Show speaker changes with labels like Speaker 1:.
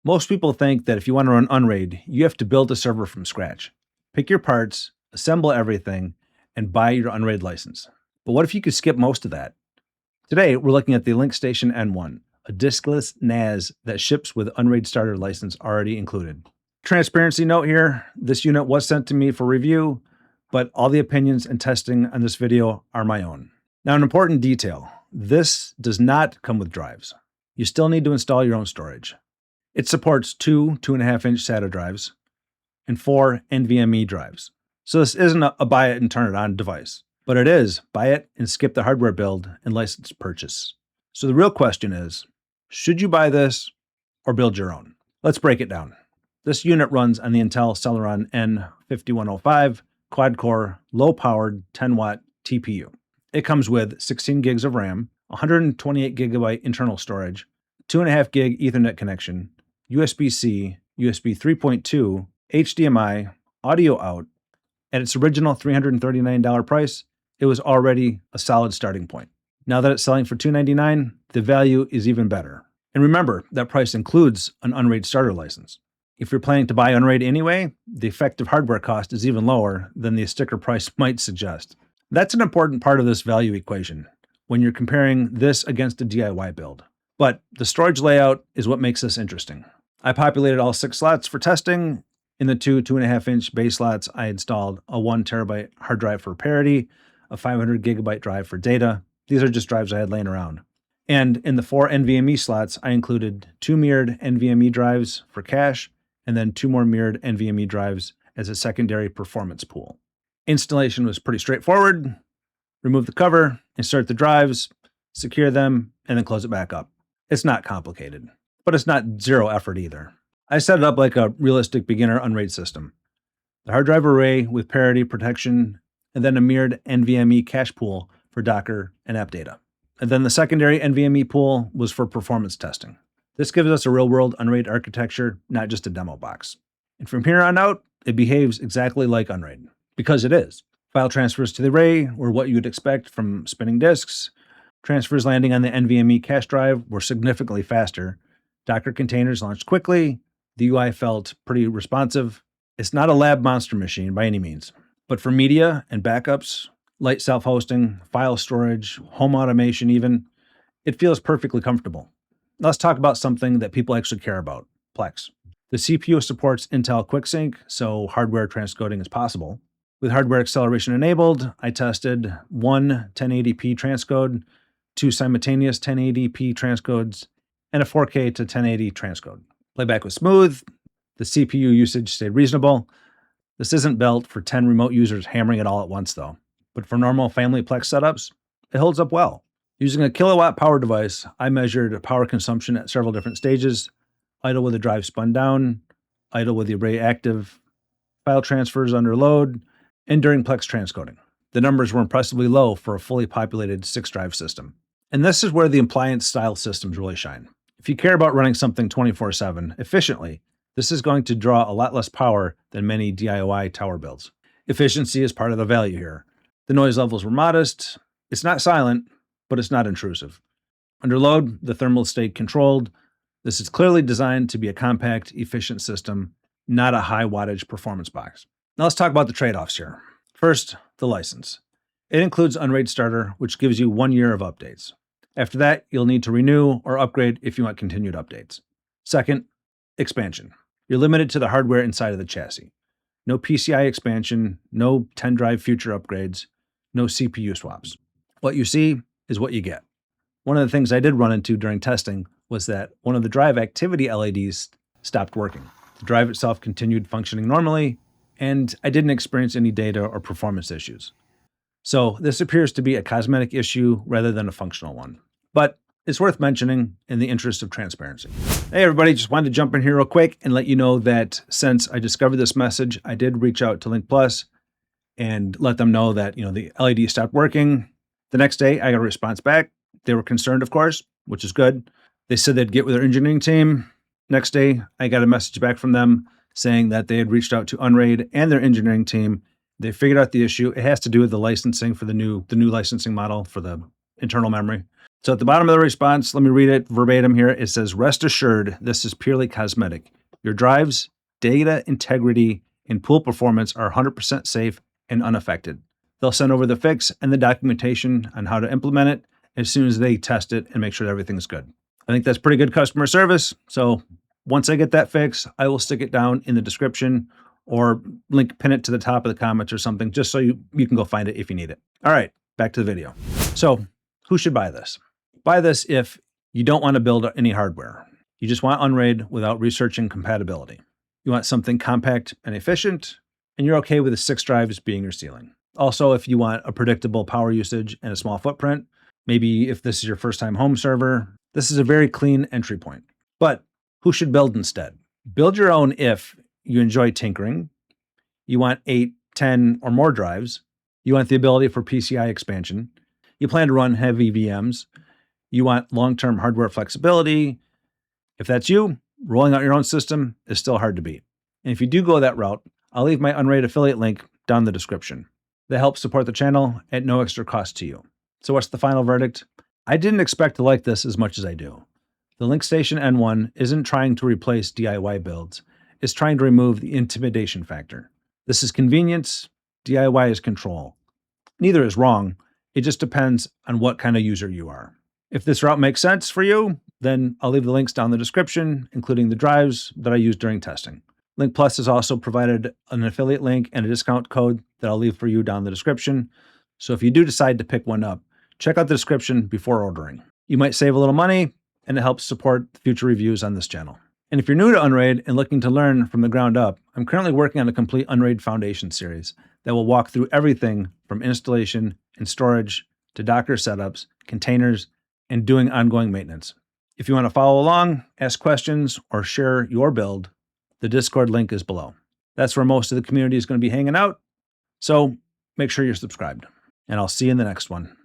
Speaker 1: Most people think that if you want to run Unraid, you have to build a server from scratch. Pick your parts, assemble everything, and buy your Unraid license. But what if you could skip most of that? Today, we're looking at the LinkStation N1, a diskless NAS that ships with Unraid Starter license already included. Transparency note here, this unit was sent to me for review, but all the opinions and testing on this video are my own. Now, an important detail, this does not come with drives. You still need to install your own storage. It supports two 2.5-inch SATA drives and 4 NVMe drives. So this isn't a buy it and turn it on device, but it is buy it and skip the hardware build and license purchase. So the real question is, should you buy this or build your own? Let's break it down. This unit runs on the Intel Celeron N5105 quad-core, low-powered 10-watt TPU. It comes with 16 gigs of RAM, 128 gigabyte internal storage, 2.5 gig Ethernet connection, USB-C, USB 3.2, HDMI, audio out. At its original $339 price, it was already a solid starting point. Now that it's selling for $299, the value is even better. And remember, that price includes an Unraid starter license. If you're planning to buy Unraid anyway, the effective hardware cost is even lower than the sticker price might suggest. That's an important part of this value equation when you're comparing this against a DIY build. But the storage layout is what makes this interesting. I populated all 6 slots for testing. In the two 2.5-inch base slots, I installed a 1 terabyte hard drive for parity, a 500 gigabyte drive for data. These are just drives I had laying around. And in the 4 NVMe slots, I included 2 mirrored NVMe drives for cache, and then 2 more mirrored NVMe drives as a secondary performance pool. Installation was pretty straightforward. Remove the cover, insert the drives, secure them, and then close it back up. It's not complicated, but it's not zero effort either. I set it up like a realistic beginner Unraid system. The hard drive array with parity protection, and then a mirrored NVMe cache pool for Docker and app data. And then the secondary NVMe pool was for performance testing. This gives us a real-world Unraid architecture, not just a demo box. And from here on out, it behaves exactly like Unraid, because it is. File transfers to the array were what you would expect from spinning disks. Transfers landing on the NVMe cache drive were significantly faster. Docker containers launched quickly. The UI felt pretty responsive. It's not a lab monster machine by any means, but for media and backups, light self-hosting, file storage, home automation even, it feels perfectly comfortable. Let's talk about something that people actually care about, Plex. The CPU supports Intel QuickSync, so hardware transcoding is possible. With hardware acceleration enabled, I tested 1 1080p transcode, 2 simultaneous 1080p transcodes, and a 4K to 1080 transcode. Playback was smooth. The CPU usage stayed reasonable. This isn't built for 10 remote users hammering it all at once though. But for normal family Plex setups, it holds up well. Using a kilowatt power device, I measured power consumption at several different stages: idle with the drive spun down, idle with the array active, file transfers under load, and during Plex transcoding. The numbers were impressively low for a fully populated 6-drive system. And this is where the appliance-style systems really shine. If you care about running something 24/7 efficiently, this is going to draw a lot less power than many DIY tower builds. Efficiency is part of the value here. The noise levels were modest. It's not silent, but it's not intrusive. Under load, the thermal stayed controlled. This is clearly designed to be a compact, efficient system, not a high wattage performance box. Now let's talk about the trade-offs here. First, the license. It includes Unraid Starter, which gives you 1 year of updates. After that, you'll need to renew or upgrade if you want continued updates. Second, expansion. You're limited to the hardware inside of the chassis. No PCI expansion, no 10-drive future upgrades, no CPU swaps. What you see is what you get. One of the things I did run into during testing was that one of the drive activity LEDs stopped working. The drive itself continued functioning normally, and I didn't experience any data or performance issues. So this appears to be a cosmetic issue rather than a functional one. But it's worth mentioning in the interest of transparency. Hey everybody, just wanted to jump in here real quick and let you know that since I discovered this message, I did reach out to Link Plus and let them know that, the LED stopped working. The next day, I got a response back. They were concerned, of course, which is good. They said they'd get with their engineering team. Next day, I got a message back from them saying that they had reached out to Unraid and their engineering team. They figured out the issue. It has to do with the licensing for the new licensing model for the internal memory. So at the bottom of the response, let me read it verbatim here. It says, rest assured, this is purely cosmetic. Your drives, data integrity, and pool performance are 100% safe and unaffected. They'll send over the fix and the documentation on how to implement it as soon as they test it and make sure that everything's good. I think that's pretty good customer service. So once I get that fix, I will stick it down in the description or pin it to the top of the comments or something, just so you can go find it if you need it. All right, back to the video. So who should buy this? Buy this if you don't want to build any hardware. You just want Unraid without researching compatibility. You want something compact and efficient, and you're okay with the 6 drives being your ceiling. Also, if you want a predictable power usage and a small footprint, maybe if this is your first time home server, this is a very clean entry point. But who should build instead? Build your own if you enjoy tinkering, you want 8, 10, or more drives, you want the ability for PCI expansion, you plan to run heavy VMs, you want long-term hardware flexibility. If that's you, rolling out your own system is still hard to beat. And if you do go that route, I'll leave my Unraid affiliate link down in the description. That helps support the channel at no extra cost to you. So what's the final verdict? I didn't expect to like this as much as I do. The LinkStation N1 isn't trying to replace DIY builds. It's trying to remove the intimidation factor. This is convenience, DIY is control. Neither is wrong. It just depends on what kind of user you are. If this route makes sense for you, then I'll leave the links down in the description, including the drives that I used during testing. Link Plus has also provided an affiliate link and a discount code that I'll leave for you down in the description. So if you do decide to pick one up, check out the description before ordering. You might save a little money, and it helps support future reviews on this channel. And if you're new to Unraid and looking to learn from the ground up, I'm currently working on a complete Unraid Foundation series that will walk through everything from installation and storage to Docker setups, containers, and doing ongoing maintenance. If you want to follow along, ask questions, or share your build, the Discord link is below. That's where most of the community is going to be hanging out, so make sure you're subscribed. And I'll see you in the next one.